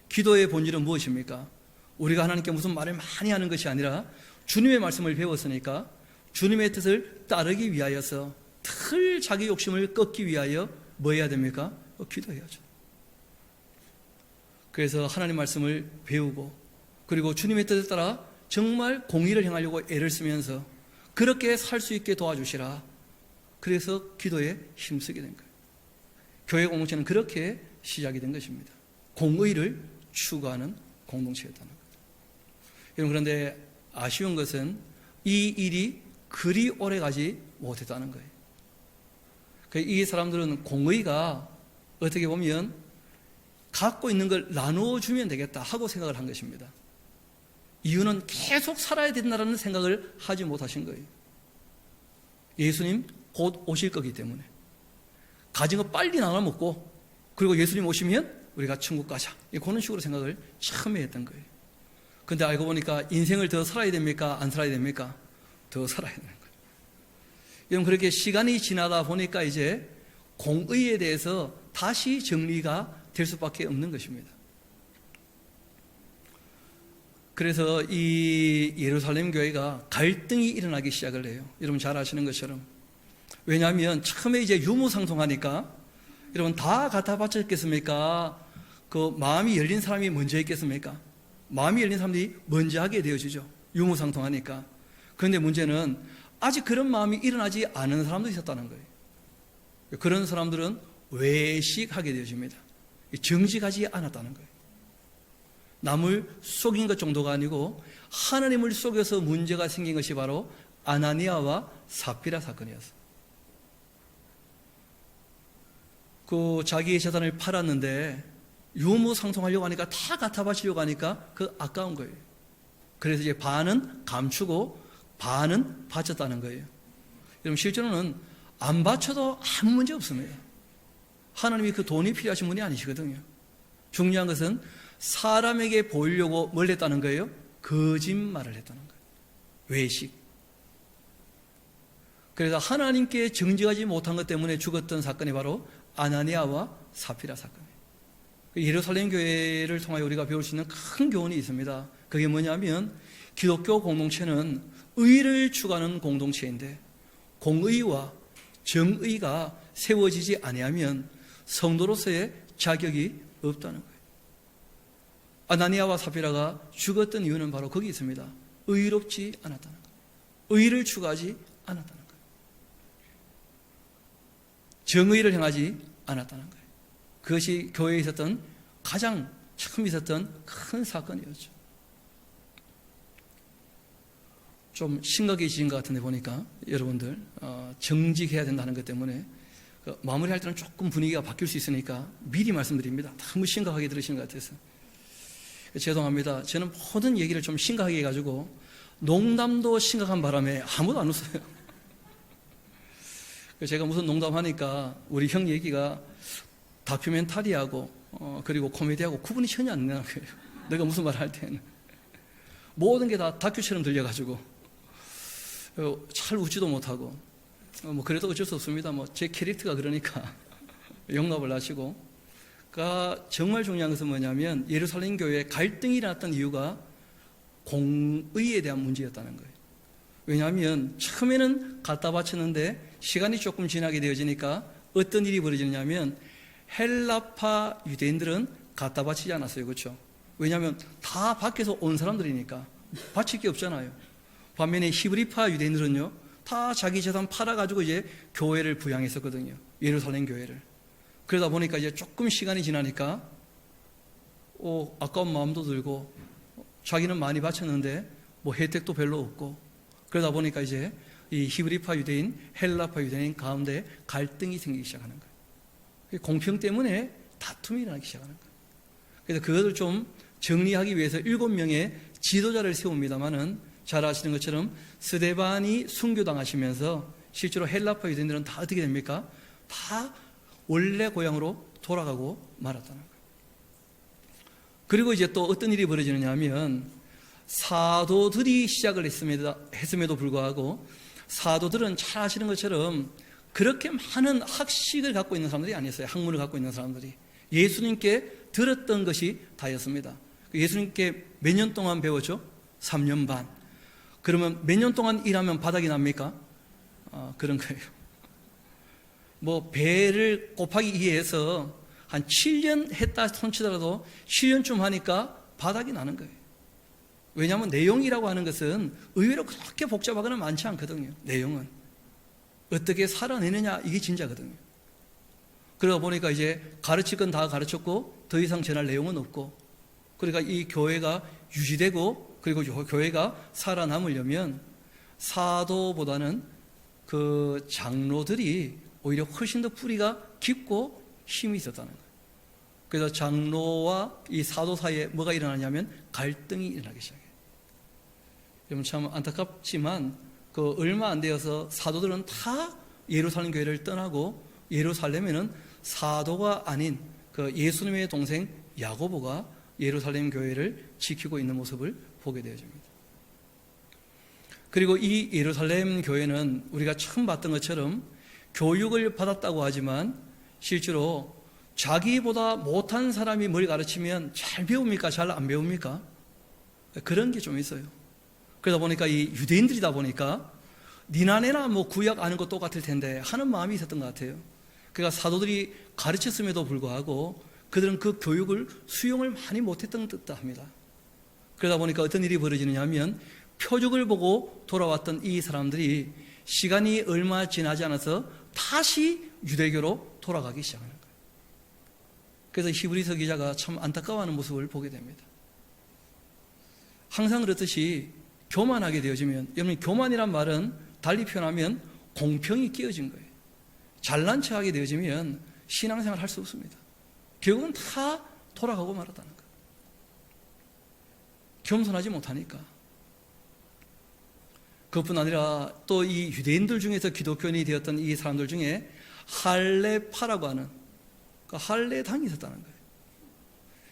기도의 본질은 무엇입니까? 우리가 하나님께 무슨 말을 많이 하는 것이 아니라 주님의 말씀을 배웠으니까 주님의 뜻을 따르기 위하여서 늘 자기 욕심을 꺾기 위하여 뭐 해야 됩니까? 기도해야죠. 그래서 하나님 말씀을 배우고, 그리고 주님의 뜻에 따라 정말 공의를 행하려고 애를 쓰면서 그렇게 살 수 있게 도와주시라. 그래서 기도에 힘쓰게 된 거예요. 교회 공동체는 그렇게 시작이 된 것입니다. 공의를 추구하는 공동체였다는 거예요. 여러분, 그런데 아쉬운 것은 이 일이 그리 오래 가지 못했다는 거예요. 이 사람들은 공의가 어떻게 보면 갖고 있는 걸 나누어 주면 되겠다 하고 생각을 한 것입니다. 이유는 계속 살아야 된다는 생각을 하지 못하신 거예요. 예수님 곧 오실 거기 때문에 가진 거 빨리 나눠 먹고, 그리고 예수님 오시면 우리가 천국 가자, 그런 식으로 생각을 처음에 했던 거예요. 그런데 알고 보니까 인생을 더 살아야 됩니까? 안 살아야 됩니까? 더 살아야 되는 거예요. 여러분, 그렇게 시간이 지나다 보니까 이제 공의에 대해서 다시 정리가 될 수밖에 없는 것입니다. 그래서 이 예루살렘 교회가 갈등이 일어나기 시작을 해요. 여러분 잘 아시는 것처럼. 왜냐하면 처음에 이제 유무상통하니까, 여러분 다 갖다 바쳤겠습니까? 그 마음이 열린 사람이 먼저 했겠습니까? 마음이 열린 사람들이 먼저 하게 되어지죠. 유무상통하니까. 그런데 문제는 아직 그런 마음이 일어나지 않은 사람도 있었다는 거예요. 그런 사람들은 외식하게 되어집니다. 정직하지 않았다는 거예요. 남을 속인 것 정도가 아니고 하나님을 속여서 문제가 생긴 것이 바로 아나니아와 삽비라 사건이었어요. 그 자기의 재산을 팔았는데 유무상통하려고 하니까 다 갖다 바치려고 하니까 그 아까운 거예요. 그래서 이제 반은 감추고 반은 바쳤다는 거예요. 여러분 실제로는 안 바쳐도 아무 문제 없습니다. 하나님이 그 돈이 필요하신 분이 아니시거든요. 중요한 것은 사람에게 보이려고 뭘 했다는 거예요? 거짓말을 했다는 거예요. 외식. 그래서 하나님께 정직하지 못한 것 때문에 죽었던 사건이 바로 아나니아와 사피라 사건이에요. 예루살렘 교회를 통하여 우리가 배울 수 있는 큰 교훈이 있습니다. 그게 뭐냐면 기독교 공동체는 의를 추구하는 공동체인데 공의와 정의가 세워지지 아니하면 성도로서의 자격이 없다는 거예요. 아나니아와 사피라가 죽었던 이유는 바로 거기 있습니다. 의롭지 않았다는 거예요. 의를 추구하지 않았다는 거예요. 정의를 행하지 않았다는 거예요. 그것이 교회에 있었던 가장 처음 있었던 큰 사건이었죠. 좀 심각해지신 것 같은데 보니까 여러분들 정직해야 된다는 것 때문에 마무리할 때는 조금 분위기가 바뀔 수 있으니까 미리 말씀드립니다. 너무 심각하게 들으시는 것 같아서 죄송합니다. 저는 모든 얘기를 좀 심각하게 해가지고 농담도 심각한 바람에 아무도 안 웃어요. 제가 무슨 농담하니까 우리 형 얘기가 다큐멘터리하고 그리고 코미디하고 구분이 전혀 안 되는 거예요. 내가 무슨 말을 할 때는 모든 게 다 다큐처럼 들려가지고 잘 웃지도 못하고 뭐 그래도 어쩔 수 없습니다. 뭐 제 캐릭터가 그러니까 용납을 하시고. 그러니까 정말 중요한 것은 뭐냐면 예루살렘 교회에 갈등이 일어났던 이유가 공의에 대한 문제였다는 거예요. 왜냐하면 처음에는 갖다 바쳤는데 시간이 조금 지나게 되어지니까 어떤 일이 벌어지느냐면 헬라파 유대인들은 갖다 바치지 않았어요. 그렇죠? 왜냐하면 다 밖에서 온 사람들이니까 바칠 게 없잖아요. 반면에 히브리파 유대인들은요 다 자기 재산 팔아가지고 이제 교회를 부양했었거든요. 예루살렘 교회를. 그러다 보니까 이제 조금 시간이 지나니까 아까운 마음도 들고 자기는 많이 바쳤는데 뭐 혜택도 별로 없고 그러다 보니까 이제 이 히브리파 유대인, 헬라파 유대인 가운데 갈등이 생기기 시작하는 거예요. 공평 때문에 다툼이 일어나기 시작하는 거예요. 그래서 그것을 좀 정리하기 위해서 7명의 지도자를 세웁니다만은 잘 아시는 것처럼 스데반이 순교당하시면서 실제로 헬라파 유대인들은 다 어떻게 됩니까? 다 원래 고향으로 돌아가고 말았다는 거예요. 그리고 이제 또 어떤 일이 벌어지느냐 하면 사도들이 시작을 했음에도 불구하고 사도들은 잘 아시는 것처럼 그렇게 많은 학식을 갖고 있는 사람들이 아니었어요. 학문을 갖고 있는 사람들이. 예수님께 들었던 것이 다였습니다. 예수님께 몇 년 동안 배웠죠? 3년 반. 그러면 몇 년 동안 일하면 바닥이 납니까? 그런 거예요. 뭐 배를 곱하기 2해서 한 7년 했다 손치더라도 7년쯤 하니까 바닥이 나는 거예요. 왜냐하면 내용이라고 하는 것은 의외로 그렇게 복잡하거나 많지 않거든요. 내용은 어떻게 살아내느냐 이게 진짜거든요. 그러다 보니까 이제 가르칠 건 다 가르쳤고 더 이상 전할 내용은 없고, 그러니까 이 교회가 유지되고 그리고 교회가 살아남으려면 사도보다는 그 장로들이 오히려 훨씬 더 뿌리가 깊고 힘이 있었다는 거예요. 그래서 장로와 이 사도 사이에 뭐가 일어나냐면 갈등이 일어나기 시작해요. 여러분 참 안타깝지만 그 얼마 안 되어서 사도들은 다 예루살렘 교회를 떠나고 예루살렘에는 사도가 아닌 그 예수님의 동생 야고보가 예루살렘 교회를 지키고 있는 모습을 보게 되어집니다. 그리고 이 예루살렘 교회는 우리가 처음 봤던 것처럼 교육을 받았다고 하지만 실제로 자기보다 못한 사람이 뭘 가르치면 잘 배웁니까? 잘 안 배웁니까? 그런 게 좀 있어요. 그러다 보니까 이 유대인들이다 보니까 니나네나 뭐 구약 아는 것 똑같을 텐데 하는 마음이 있었던 것 같아요. 그러니까 사도들이 가르쳤음에도 불구하고 그들은 그 교육을 수용을 많이 못했던 듯 합니다. 그러다 보니까 어떤 일이 벌어지느냐 하면 표적을 보고 돌아왔던 이 사람들이 시간이 얼마 지나지 않아서 다시 유대교로 돌아가기 시작하는 거예요. 그래서 히브리서 기자가 참 안타까워하는 모습을 보게 됩니다. 항상 그렇듯이 교만하게 되어지면, 여러분 교만이란 말은 달리 표현하면 공평이 깨어진 거예요. 잘난 척하게 되어지면 신앙생활 할 수 없습니다. 결국은 다 돌아가고 말았다는 거예요. 겸손하지 못하니까. 그것뿐 아니라 또 이 유대인들 중에서 기독교인이 되었던 이 사람들 중에 할레파라고 하는 그 할레당이 있었다는 거예요.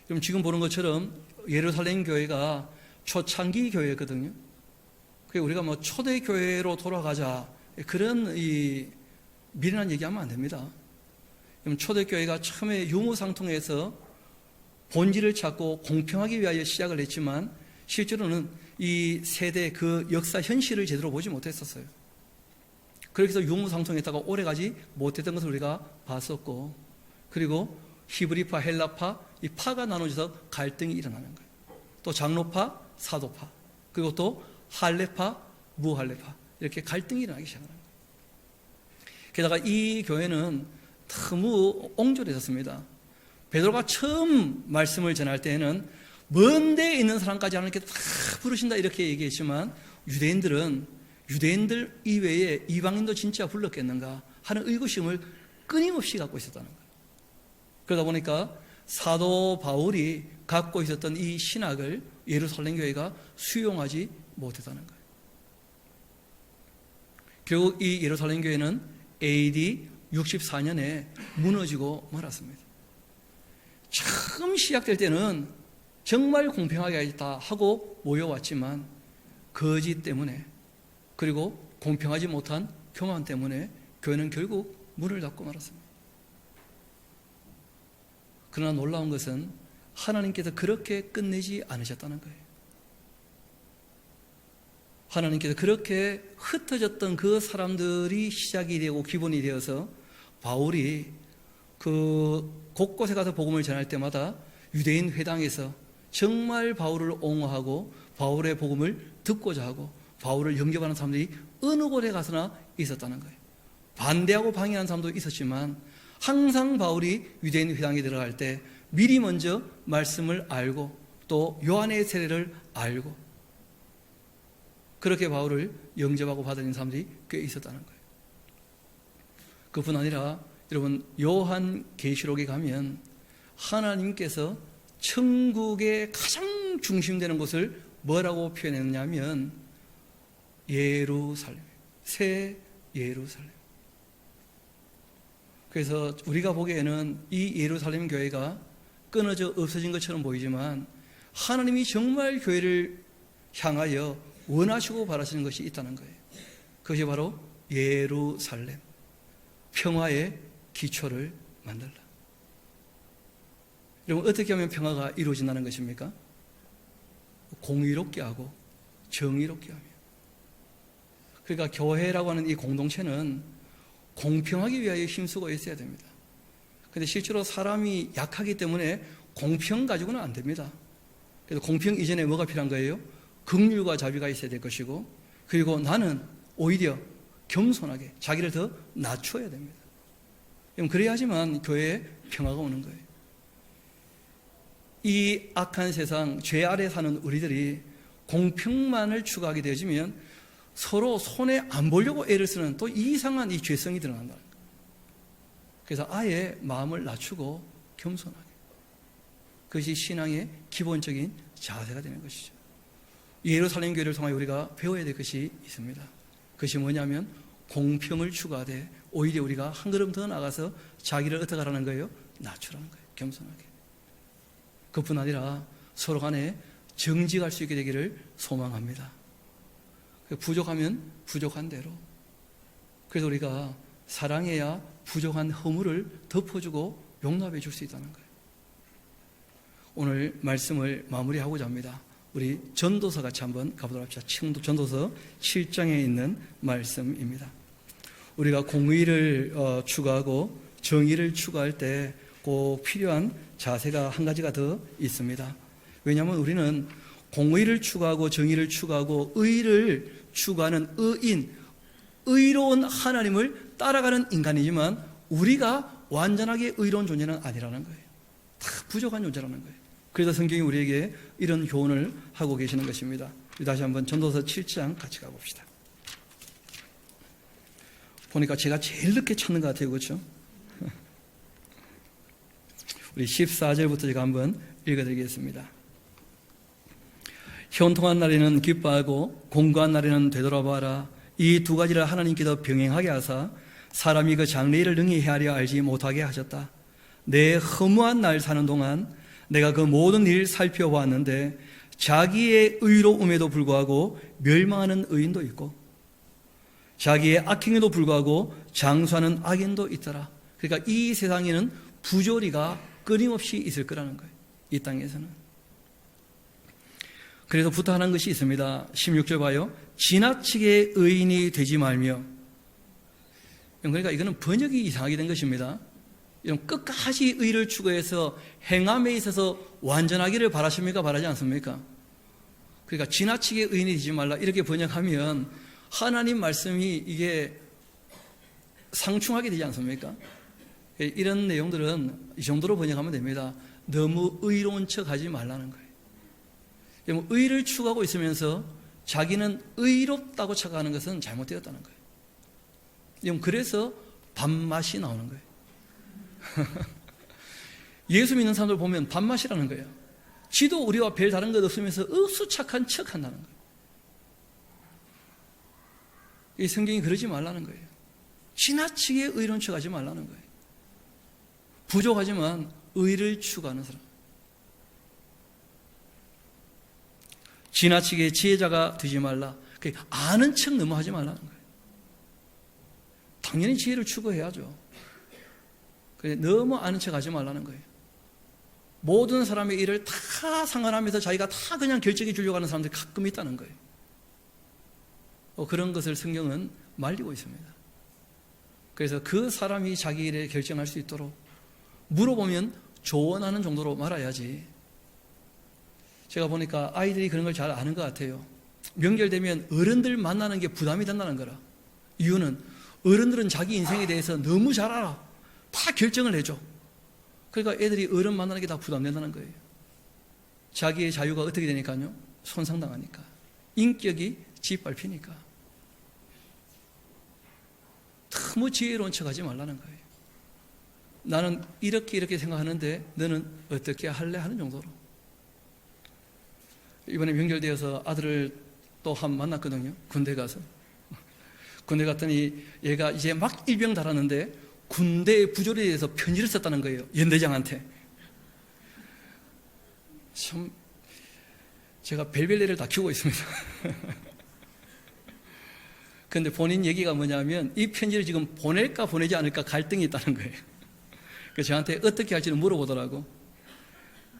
그럼 지금 보는 것처럼 예루살렘 교회가 초창기 교회거든요. 그래서 우리가 뭐 초대교회로 돌아가자 그런 이 미련한 얘기하면 안 됩니다. 그럼 초대교회가 처음에 유무상통해서 본질을 찾고 공평하기 위하여 시작을 했지만 실제로는 이 세대 그 역사 현실을 제대로 보지 못했었어요. 그렇게 해서 유무상통했다가 오래가지 못했던 것을 우리가 봤었고, 그리고 히브리파, 헬라파, 이 파가 나눠져서 갈등이 일어나는 거예요. 또 장로파, 사도파, 그리고 또 할레파, 무할레파, 이렇게 갈등이 일어나기 시작하는 거예요. 게다가 이 교회는 너무 옹졸해졌습니다. 베드로가 처음 말씀을 전할 때에는 먼 데에 있는 사람까지 하나님께 다 부르신다 이렇게 얘기했지만, 유대인들 이외에 이방인도 진짜 불렀겠는가 하는 의구심을 끊임없이 갖고 있었다는 거예요. 그러다 보니까 사도 바울이 갖고 있었던 이 신학을 예루살렘 교회가 수용하지 못했다는 거예요. 결국 이 예루살렘 교회는 AD 64년에 무너지고 말았습니다. 처음 시작될 때는 정말 공평하게 하겠다 하고 모여왔지만 거짓 때문에, 그리고 공평하지 못한 교만 때문에 교회는 결국 문을 닫고 말았습니다. 그러나 놀라운 것은 하나님께서 그렇게 끝내지 않으셨다는 거예요. 하나님께서 그렇게 흩어졌던 그 사람들이 시작이 되고 기본이 되어서 바울이 그 곳곳에 가서 복음을 전할 때마다 유대인 회당에서 정말 바울을 옹호하고 바울의 복음을 듣고자 하고 바울을 영접하는 사람들이 어느 곳에 가서나 있었다는 거예요. 반대하고 방해하는 사람도 있었지만 항상 바울이 유대인 회당에 들어갈 때 미리 먼저 말씀을 알고 또 요한의 세례를 알고 그렇게 바울을 영접하고 받아들인 사람들이 꽤 있었다는 거예요. 그뿐 아니라 여러분, 요한 계시록에 가면 하나님께서 천국의 가장 중심되는 곳을 뭐라고 표현했냐면 예루살렘, 새 예루살렘. 그래서 우리가 보기에는 이 예루살렘 교회가 끊어져 없어진 것처럼 보이지만 하나님이 정말 교회를 향하여 원하시고 바라시는 것이 있다는 거예요. 그것이 바로 예루살렘, 평화의 기초를 만들라. 여러분, 어떻게 하면 평화가 이루어진다는 것입니까? 공의롭게 하고 정의롭게 하며. 그러니까 교회라고 하는 이 공동체는 공평하기 위하여 힘쓰고 있어야 됩니다. 그런데 실제로 사람이 약하기 때문에 공평 가지고는 안 됩니다. 그래서 공평 이전에 뭐가 필요한 거예요? 긍휼과 자비가 있어야 될 것이고, 그리고 나는 오히려 겸손하게 자기를 더 낮춰야 됩니다. 그래야지만 교회에 평화가 오는 거예요. 이 악한 세상, 죄 아래 사는 우리들이 공평만을 추구하게 되어지면 서로 손해 안 보려고 애를 쓰는 또 이상한 이 죄성이 드러난다는 거예요. 그래서 아예 마음을 낮추고 겸손하게. 그것이 신앙의 기본적인 자세가 되는 것이죠. 예루살렘 교회를 통해 우리가 배워야 될 것이 있습니다. 그것이 뭐냐면 공평을 추구하되 오히려 우리가 한 걸음 더 나가서 자기를 어떻게 하라는 거예요? 낮추라는 거예요. 겸손하게. 그뿐 아니라 서로 간에 정직할 수 있게 되기를 소망합니다. 부족하면 부족한 대로. 그래서 우리가 사랑해야 부족한 허물을 덮어주고 용납해 줄 수 있다는 거예요. 오늘 말씀을 마무리하고자 합니다. 우리 전도서 같이 한번 가보도록 합시다. 전도서 7장에 있는 말씀입니다. 우리가 공의를 추구하고 정의를 추구할 때 꼭 필요한 자세가 한 가지가 더 있습니다. 왜냐하면 우리는 공의를 추구하고 정의를 추구하고 의를 추구하는 의인, 의로운 하나님을 따라가는 인간이지만 우리가 완전하게 의로운 존재는 아니라는 거예요. 다 부족한 존재라는 거예요. 그래서 성경이 우리에게 이런 교훈을 하고 계시는 것입니다. 다시 한번 전도서 7장 같이 가봅시다. 보니까 제가 제일 늦게 찾는 것 같아요. 그렇죠? 우리 14절부터 제가 한번 읽어드리겠습니다. 현통한 날에는 기뻐하고 공고한 날에는 되돌아봐라. 이 두 가지를 하나님께서 병행하게 하사 사람이 그 장래일을 능히 헤아려 알지 못하게 하셨다. 내 허무한 날 사는 동안 내가 그 모든 일을 살펴보았는데 자기의 의로움에도 불구하고 멸망하는 의인도 있고 자기의 악행에도 불구하고 장수하는 악인도 있더라. 그러니까 이 세상에는 부조리가 끊임없이 있을 거라는 거예요. 이 땅에서는. 그래서 부탁하는 것이 있습니다. 16절 봐요. 지나치게 의인이 되지 말며. 그러니까 이거는 번역이 이상하게 된 것입니다. 끝까지 의를 추구해서 행함에 있어서 완전하기를 바라십니까? 바라지 않습니까? 그러니까 지나치게 의인이 되지 말라 이렇게 번역하면 하나님 말씀이 이게 상충하게 되지 않습니까? 이런 내용들은 이 정도로 번역하면 됩니다. 너무 의로운 척 하지 말라는 거예요. 의를 추구하고 있으면서 자기는 의롭다고 착각하는 것은 잘못되었다는 거예요. 그래서 밥맛이 나오는 거예요. 예수 믿는 사람들 보면 밥맛이라는 거예요. 지도 우리와 별 다른 것 없으면서 억수 착한 척 한다는 거예요. 이 성경이 그러지 말라는 거예요. 지나치게 의로운 척 하지 말라는 거예요. 부족하지만 의를 추구하는 사람. 지나치게 지혜자가 되지 말라. 아는 척 너무 하지 말라는 거예요. 당연히 지혜를 추구해야죠. 너무 아는 척 하지 말라는 거예요. 모든 사람의 일을 다 상관하면서 자기가 다 그냥 결정해 주려고 하는 사람들이 가끔 있다는 거예요. 그런 것을 성경은 말리고 있습니다. 그래서 그 사람이 자기 일에 결정할 수 있도록 물어보면 조언하는 정도로 말아야지. 제가 보니까 아이들이 그런 걸 잘 아는 것 같아요. 명절 되면 어른들 만나는 게 부담이 된다는 거라. 이유는 어른들은 자기 인생에 대해서 너무 잘 알아. 다 결정을 해줘. 그러니까 애들이 어른 만나는 게 다 부담된다는 거예요. 자기의 자유가 어떻게 되니까요? 손상당하니까. 인격이 짓밟히니까. 너무 지혜로운 척 하지 말라는 거예요. 나는 이렇게 생각하는데 너는 어떻게 할래? 하는 정도로. 이번에 명절되어서 아들을 또 한 번 만났거든요. 군대 가서. 군대 갔더니 얘가 이제 막 일병 달았는데 군대의 부조리에 대해서 편지를 썼다는 거예요. 연대장한테. 참 제가 별별일을 다 키우고 있습니다. 그런데 본인 얘기가 뭐냐면 이 편지를 지금 보낼까 보내지 않을까 갈등이 있다는 거예요. 그래서 저한테 어떻게 할지를 물어보더라고.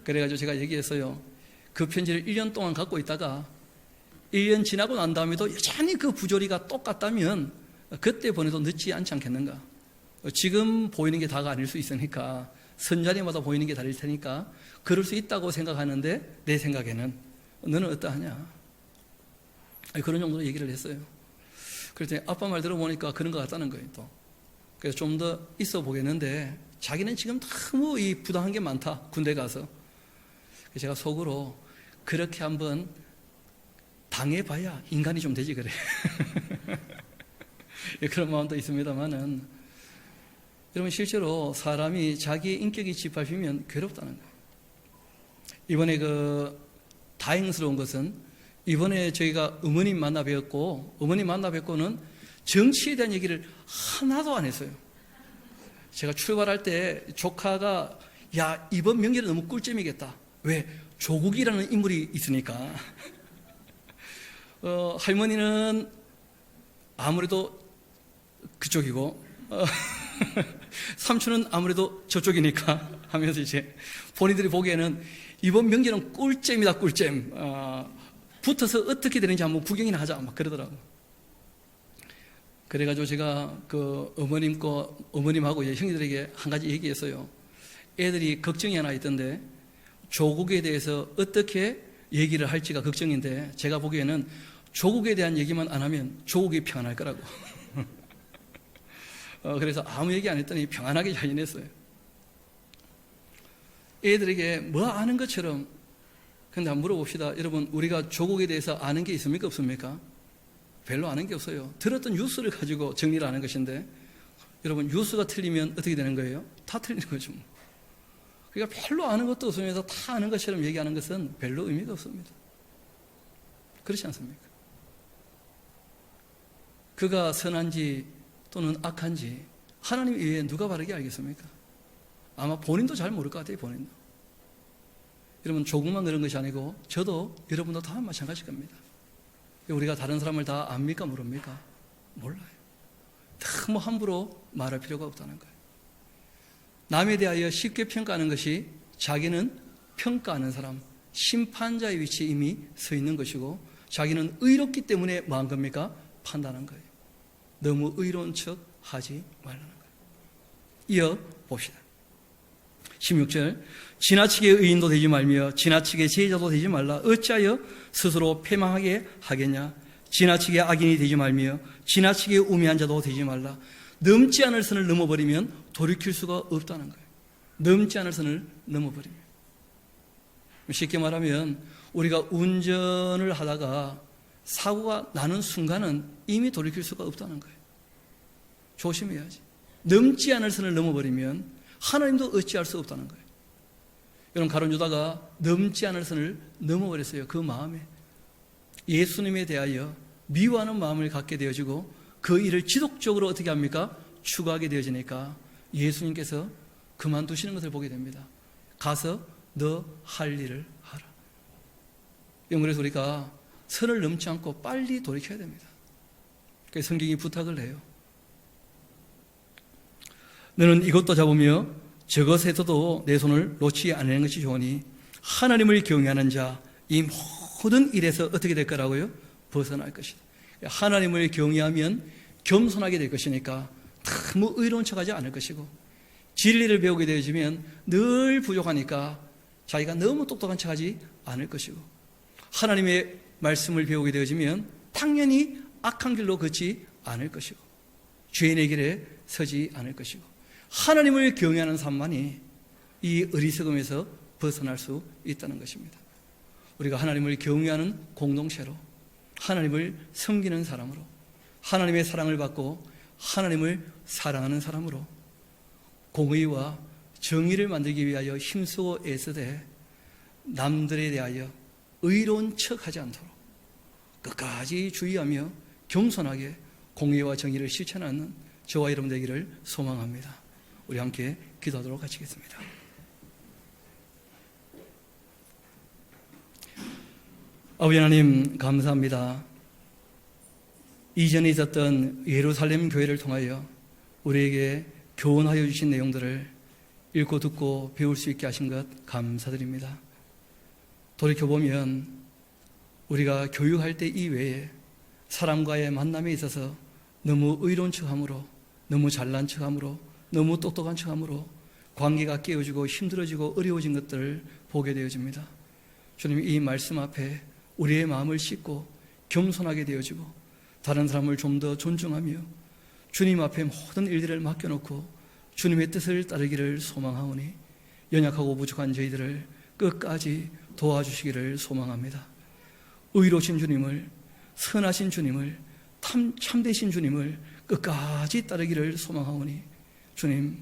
그래가지고 제가 얘기했어요. 그 편지를 1년 동안 갖고 있다가 1년 지나고 난 다음에도 여전히 그 부조리가 똑같다면 그때 보내도 늦지 않지 않겠는가. 지금 보이는 게 다가 아닐 수 있으니까 선자리마다 보이는 게 다를 테니까 그럴 수 있다고 생각하는데 내 생각에는 너는 어떠하냐. 그런 정도로 얘기를 했어요. 그랬더니 아빠 말 들어보니까 그런 것 같다는 거예요. 또. 그래서 좀 더 있어 보겠는데 자기는 지금 너무 이 부당한 게 많다. 군대 가서. 제가 속으로 그렇게 한번 당해봐야 인간이 좀 되지 그래. 그런 마음도 있습니다만은 여러분 실제로 사람이 자기의 인격이 짓밟히면 괴롭다는 거예요. 이번에 다행스러운 것은 이번에 저희가 어머님 만나 뵙고 어머님 만나 뵙고는 정치에 대한 얘기를 하나도 안 했어요. 제가 출발할 때 조카가 야 이번 명절은 너무 꿀잼이겠다. 왜? 조국이라는 인물이 있으니까. 할머니는 아무래도 그쪽이고 삼촌은 아무래도 저쪽이니까 하면서 이제 본인들이 보기에는 이번 명절은 꿀잼이다 꿀잼. 붙어서 어떻게 되는지 한번 구경이나 하자 막 그러더라고. 그래가지고 제가 어머님하고 형님들에게 한 가지 얘기했어요. 애들이 걱정이 하나 있던데 조국에 대해서 어떻게 얘기를 할지가 걱정인데 제가 보기에는 조국에 대한 얘기만 안 하면 조국이 평안할 거라고. 그래서 아무 얘기 안 했더니 평안하게 잘 지냈어요. 애들에게 뭐 아는 것처럼. 근데 한번 물어봅시다. 여러분 우리가 조국에 대해서 아는 게 있습니까 없습니까? 별로 아는 게 없어요. 들었던 뉴스를 가지고 정리를 하는 것인데 여러분 뉴스가 틀리면 어떻게 되는 거예요? 다 틀리는 거죠. 그러니까 별로 아는 것도 없으면서 다 아는 것처럼 얘기하는 것은 별로 의미가 없습니다. 그렇지 않습니까? 그가 선한지 또는 악한지 하나님 이외에 누가 바르게 알겠습니까? 아마 본인도 잘 모를 것 같아요. 본인도. 여러분, 조금만 그런 것이 아니고 저도 여러분도 다 마찬가지일 겁니다. 우리가 다른 사람을 다 압니까? 모릅니까? 몰라요. 너무 함부로 말할 필요가 없다는 거예요. 남에 대하여 쉽게 평가하는 것이 자기는 평가하는 사람, 심판자의 위치에 이미 서 있는 것이고 자기는 의롭기 때문에 뭐 한 겁니까? 판단한 거예요. 너무 의로운 척 하지 말라는 거예요. 이어 봅시다. 16절, 지나치게 의인도 되지 말며 지나치게 제자도 되지 말라. 어찌하여 스스로 패망하게 하겠냐? 지나치게 악인이 되지 말며 지나치게 우매한 자도 되지 말라. 넘지 않을 선을 넘어버리면 돌이킬 수가 없다는 거예요. 넘지 않을 선을 넘어버리면. 쉽게 말하면 우리가 운전을 하다가 사고가 나는 순간은 이미 돌이킬 수가 없다는 거예요. 조심해야지. 넘지 않을 선을 넘어버리면 하나님도 어찌할 수 없다는 거예요. 여러분, 가룟 유다가 넘지 않을 선을 넘어버렸어요. 그 마음에 예수님에 대하여 미워하는 마음을 갖게 되어지고 그 일을 지속적으로 어떻게 합니까? 추구하게 되어지니까 예수님께서 그만두시는 것을 보게 됩니다. 가서 너 할 일을 하라. 그래서 우리가 선을 넘지 않고 빨리 돌이켜야 됩니다. 그래서 성경이 부탁을 해요. 너는 이것도 잡으며 저것에서도 내 손을 놓지 않는 것이 좋으니 하나님을 경외하는 자 이 모든 일에서 어떻게 될 거라고요? 벗어날 것이다. 하나님을 경외하면 겸손하게 될 것이니까 너무 의로운 척하지 않을 것이고 진리를 배우게 되어지면 늘 부족하니까 자기가 너무 똑똑한 척하지 않을 것이고 하나님의 말씀을 배우게 되어지면 당연히 악한 길로 걷지 않을 것이고 죄인의 길에 서지 않을 것이고 하나님을 경외하는 삶만이 이 어리석음에서 벗어날 수 있다는 것입니다. 우리가 하나님을 경외하는 공동체로 하나님을 섬기는 사람으로 하나님의 사랑을 받고 하나님을 사랑하는 사람으로 공의와 정의를 만들기 위하여 힘쓰고 애쓰되 남들에 대하여 의로운 척하지 않도록 끝까지 주의하며 겸손하게 공의와 정의를 실천하는 저와 여러분 되기를 소망합니다. 우리 함께 기도하도록 하시겠습니다. 아버지 하나님, 감사합니다. 이전에 있었던 예루살렘 교회를 통하여 우리에게 교훈하여 주신 내용들을 읽고 듣고 배울 수 있게 하신 것 감사드립니다. 돌이켜보면 우리가 교육할 때 이외에 사람과의 만남에 있어서 너무 의로운 척함으로, 너무 잘난 척함으로, 너무 똑똑한 척함으로 관계가 깨어지고 힘들어지고 어려워진 것들을 보게 되어집니다. 주님, 이 말씀 앞에 우리의 마음을 씻고 겸손하게 되어지고 다른 사람을 좀 더 존중하며 주님 앞에 모든 일들을 맡겨놓고 주님의 뜻을 따르기를 소망하오니 연약하고 부족한 저희들을 끝까지 도와주시기를 소망합니다. 의로우신 주님을, 선하신 주님을, 참되신 주님을 끝까지 따르기를 소망하오니 주님,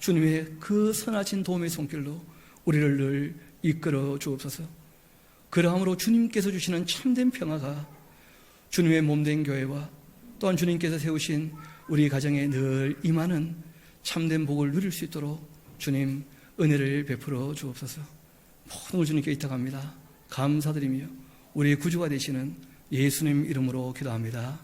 주님의 그 선하신 도움의 손길로 우리를 늘 이끌어 주옵소서. 그러함으로 주님께서 주시는 참된 평화가 주님의 몸된 교회와 또한 주님께서 세우신 우리 가정에 늘 임하는 참된 복을 누릴 수 있도록 주님 은혜를 베풀어 주옵소서. 모든 걸 주님께 의탁합니다. 감사드리며 우리의 구주가 되시는 예수님 이름으로 기도합니다.